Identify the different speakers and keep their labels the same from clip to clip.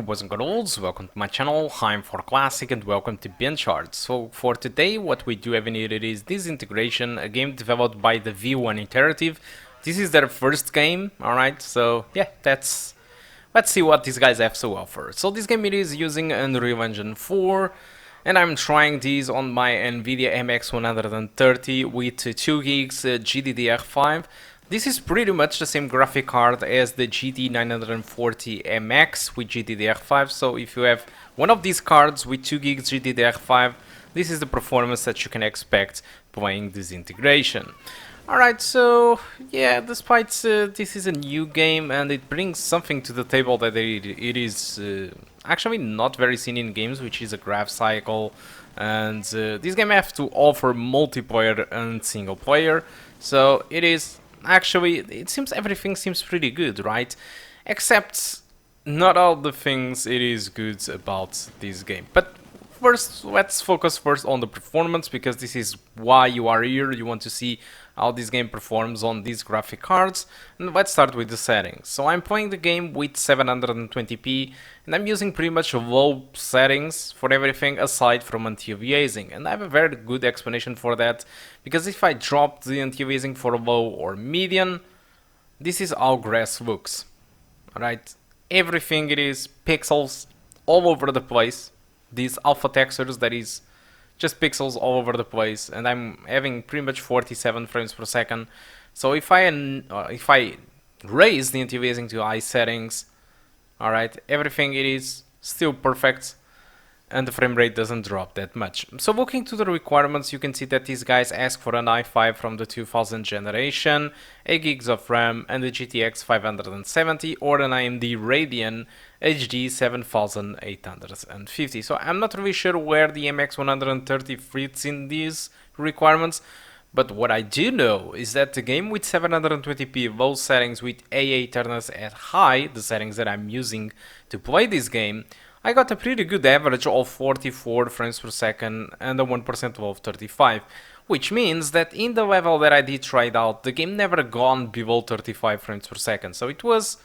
Speaker 1: boys and girls, welcome to my channel. I'm for Classic and welcome to BenchART. So for today what we do have in here is Disintegration, a game developed by the V1 Interactive. This is their first game, alright, so yeah, let's see what these guys have to offer. So this game it is using Unreal Engine 4 and I'm trying these on my Nvidia MX130 with 2GB GDDR5. This is pretty much the same graphic card as the GT940 MX with GDDR5, so if you have one of these cards with 2GB GDDR5, this is the performance that you can expect playing Disintegration. Alright, so yeah, despite this is a new game and it brings something to the table that it is actually not very seen in games, which is a graph cycle, and this game has to offer multiplayer and single player, so it is actually, it seems everything seems pretty good, right? Except not all the things it is good about this game. But first, let's focus first on the performance, because this is why you are here. You want to see how this game performs on these graphic cards. And let's start with the settings. So I'm playing the game with 720p and I'm using pretty much low settings for everything aside from anti-aliasing, and I have a very good explanation for that, because if I drop the anti-aliasing for low or medium, this is how grass looks. Alright, everything it is pixels all over the place. These alpha textures, that is just pixels all over the place, and I'm having pretty much 47 frames per second. So if I raise the anti-aliasing to high settings, alright, everything it is still perfect and the frame rate doesn't drop that much. So looking to the requirements, you can see that these guys ask for an i5 from the 2000 generation, 8 gigs of RAM and a GTX 570 or an AMD Radeon HD 7850. So I'm not really sure where the MX130 fits in these requirements, but what I do know is that the game with 720p low settings with AA turners at high, the settings that I'm using to play this game, I got a pretty good average of 44 frames per second and a 1% low of 35, which means that in the level that I did try it out, the game never gone below 35 frames per second, so it was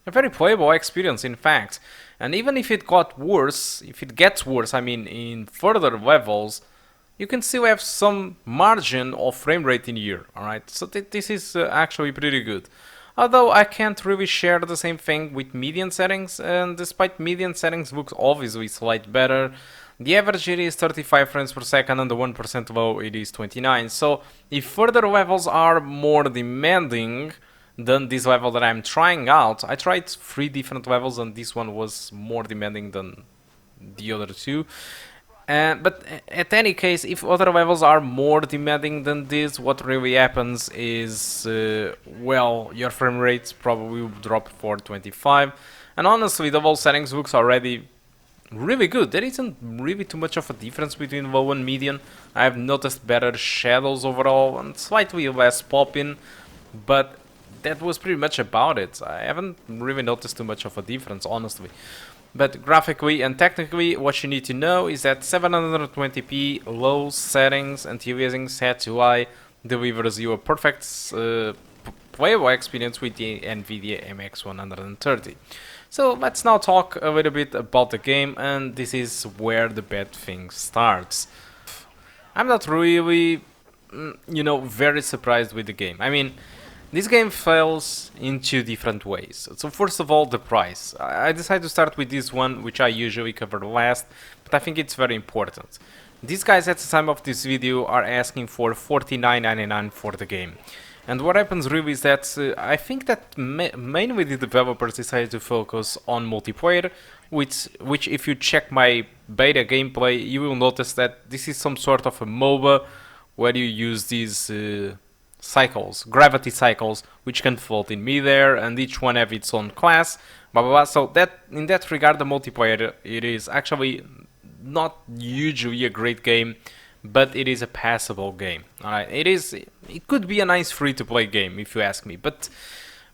Speaker 1: a very playable experience in fact. And even if it got worse, if it gets worse, I mean in further levels, you can still have some margin of frame rate in here, alright, so this is actually pretty good. Although I can't really share the same thing with median settings, and despite median settings looks obviously slightly better, the average it is 35 frames per second and the 1% low it is 29. So if further levels are more demanding than this level that I'm trying out, I tried 3 different levels and this one was more demanding than the other 2. But at any case, if other levels are more demanding than this, what really happens is, well, your frame rates probably will drop for 25. And honestly, the low settings looks already really good. There isn't really too much of a difference between low and medium. I have noticed better shadows overall and slightly less popping, but that was pretty much about it. I haven't really noticed too much of a difference, honestly. But graphically and technically, what you need to know is that 720p low settings anti-aliasing set to high delivers you a perfect playable experience with the Nvidia MX130. So let's now talk a little bit about the game, and this is where the bad thing starts. I'm not really, very surprised with the game. I mean, this game fails in 2 different ways. So first of all, the price. I decided to start with this one, which I usually cover last, but I think it's very important. These guys at the time of this video are asking for $49.99 for the game. And what happens really is that I think that mainly the developers decided to focus on multiplayer, which if you check my beta gameplay, you will notice that this is some sort of a MOBA where you use these cycles, gravity cycles, which can float in midair, and each one have its own class, blah blah blah. So that in that regard, the multiplayer it is actually not usually a great game, but it is a passable game. Alright, it could be a nice free-to-play game if you ask me. But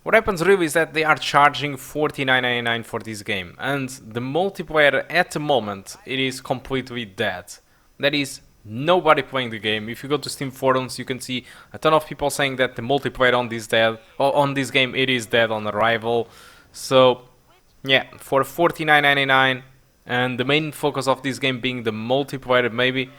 Speaker 1: what happens really is that they are charging $49.99 for this game, and the multiplayer at the moment it is completely dead. That is nobody playing the game. If you go to Steam forums, you can see a ton of people saying that the multiplayer on this game it is dead on arrival. So Yeah, for 49.99, and the main focus of this game being the multiplayer, maybe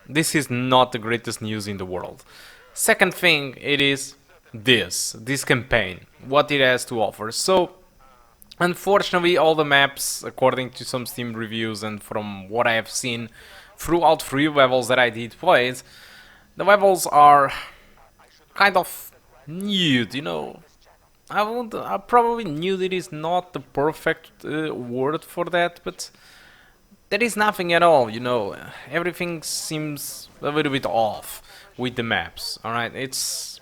Speaker 1: this is not the greatest news in the world. Second thing, it is this campaign, what it has to offer. So, unfortunately, all the maps, according to some Steam reviews and from what I have seen throughout 3 levels that I did play, the levels are kind of nude, you know. I probably knew that is not the perfect word for that, but there is nothing at all, you know. Everything seems a little bit off with the maps. All right, it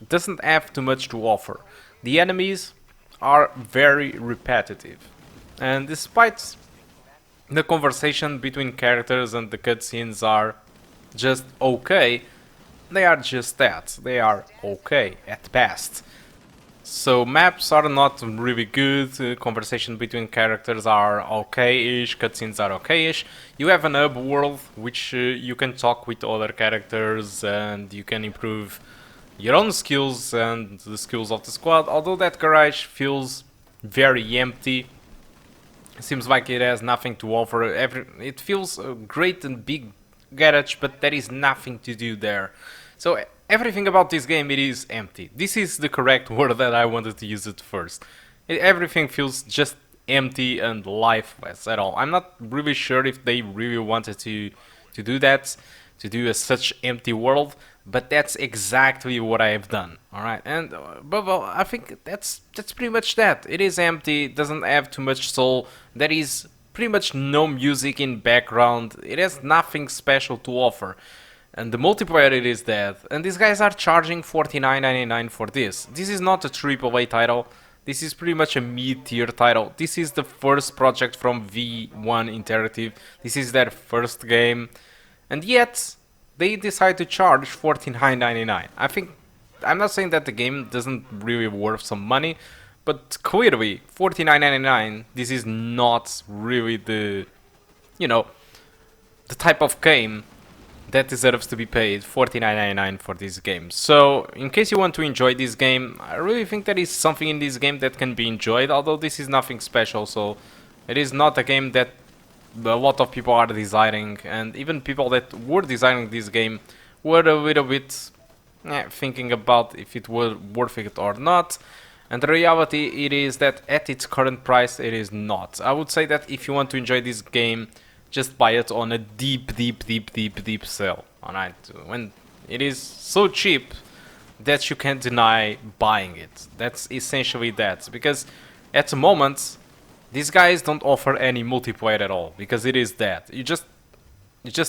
Speaker 1: doesn't have too much to offer. The enemies are very repetitive, and despite the conversation between characters and the cutscenes are just okay, they are just that. They are okay at best. So maps are not really good, conversation between characters are okay-ish, cutscenes are okay-ish. You have an hub world which you can talk with other characters and you can improve your own skills and the skills of the squad, although that garage feels very empty. It seems like it has nothing to offer. It feels a great and big garage, but there is nothing to do there. So everything about this game, it is empty. This is the correct word that I wanted to use at first. Everything feels just empty and lifeless at all. I'm not really sure if they really wanted to do that, to do a such empty world, but that's exactly what I have done. All right, and but well, I think that's pretty much that. It is empty. It doesn't have too much soul. There is pretty much no music in background. It has nothing special to offer. And the multiplayer, it is dead. And these guys are charging $49.99 for this. This is not a AAA title. This is pretty much a mid-tier title. This is the first project from V1 Interactive. This is their first game. And yet, they decide to charge $49.99. I'm not saying that the game doesn't really worth some money, but clearly, $49.99, this is not really the, you know, the type of game that deserves to be paid $49.99 for this game. So, in case you want to enjoy this game, I really think there is something in this game that can be enjoyed, although this is nothing special, so it is not a game that a lot of people are desiring, and even people that were designing this game were a little bit thinking about if it was worth it or not. And the reality, it is that at its current price, it is not. I would say that if you want to enjoy this game, just buy it on a deep sale. Alright, when it is so cheap that you can't deny buying it. That's essentially that, because at the moment these guys don't offer any multiplayer at all, because it is that you just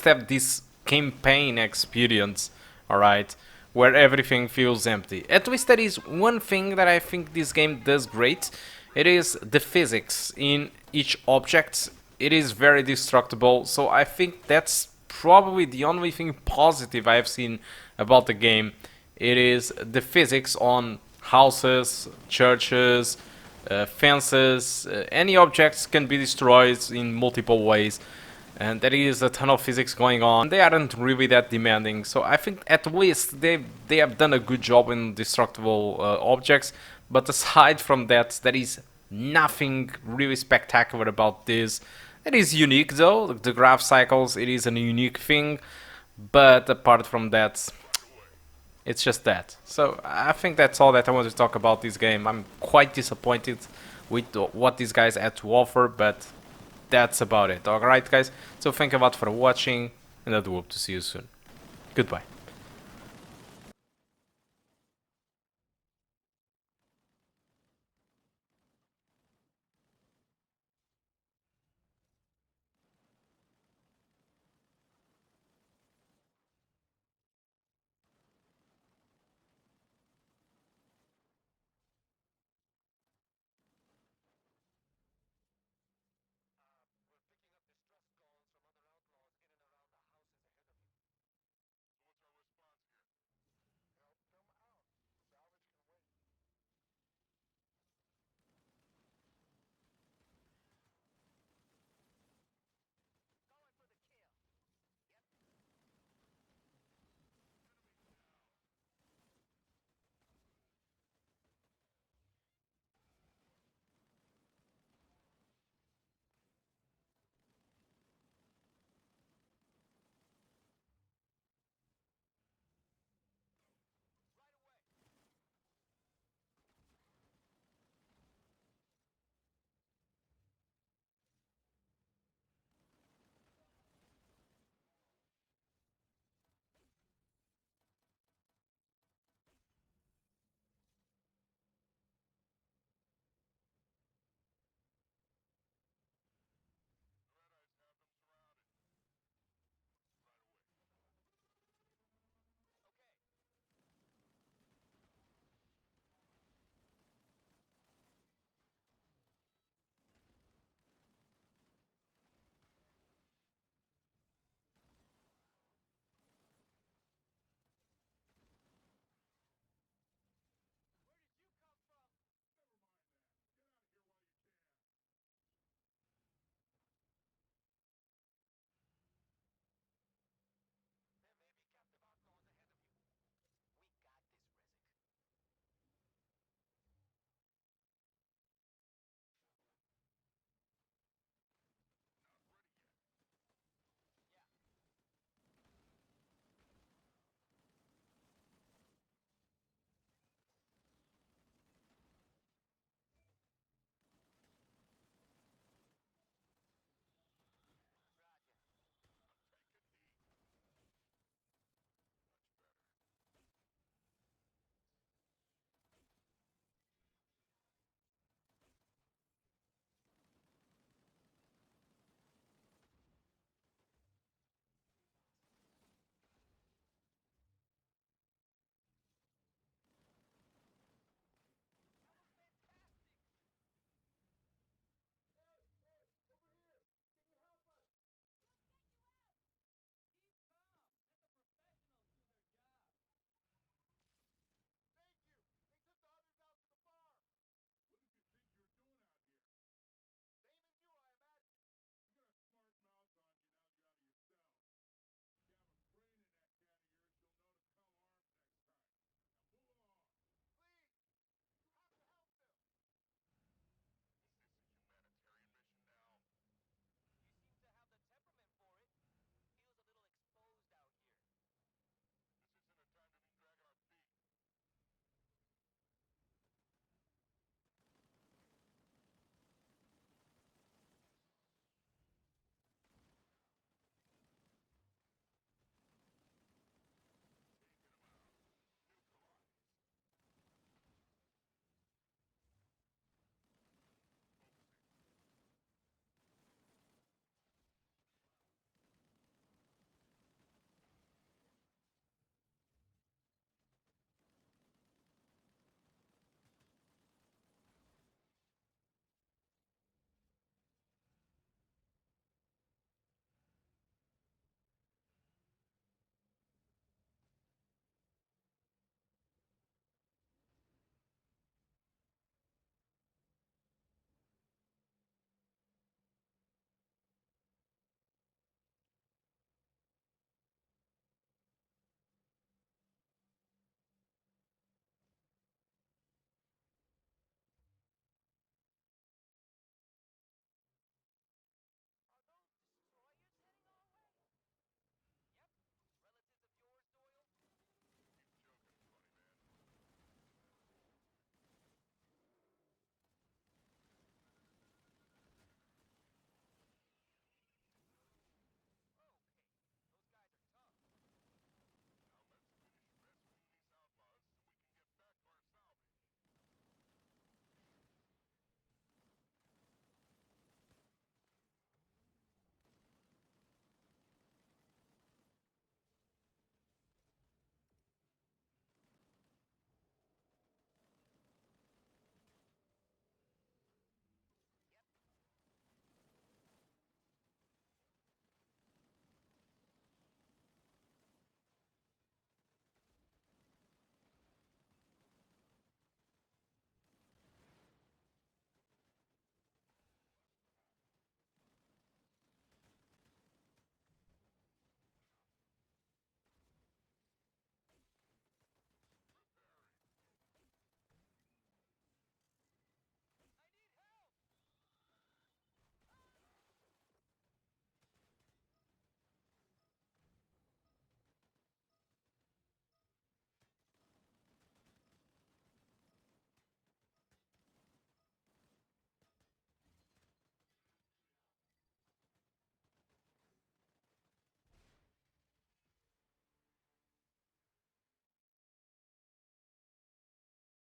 Speaker 1: have this campaign experience, alright, where everything feels empty. At least there is one thing that I think this game does great. It is the physics in each object. It is very destructible, so I think that's probably the only thing positive I have seen about the game. It is the physics on houses, churches, fences, any objects can be destroyed in multiple ways, and there is a ton of physics going on. They aren't really that demanding, so I think at least they have done a good job in destructible objects, but aside from that, there is nothing really spectacular about this. It is unique though, the graph cycles, it is a unique thing, but apart from that, it's just that. So I think that's all that I want to talk about this game. I'm quite disappointed with what these guys had to offer, but that's about it. Alright guys, so thank you a lot for watching, and I do hope to see you soon. Goodbye.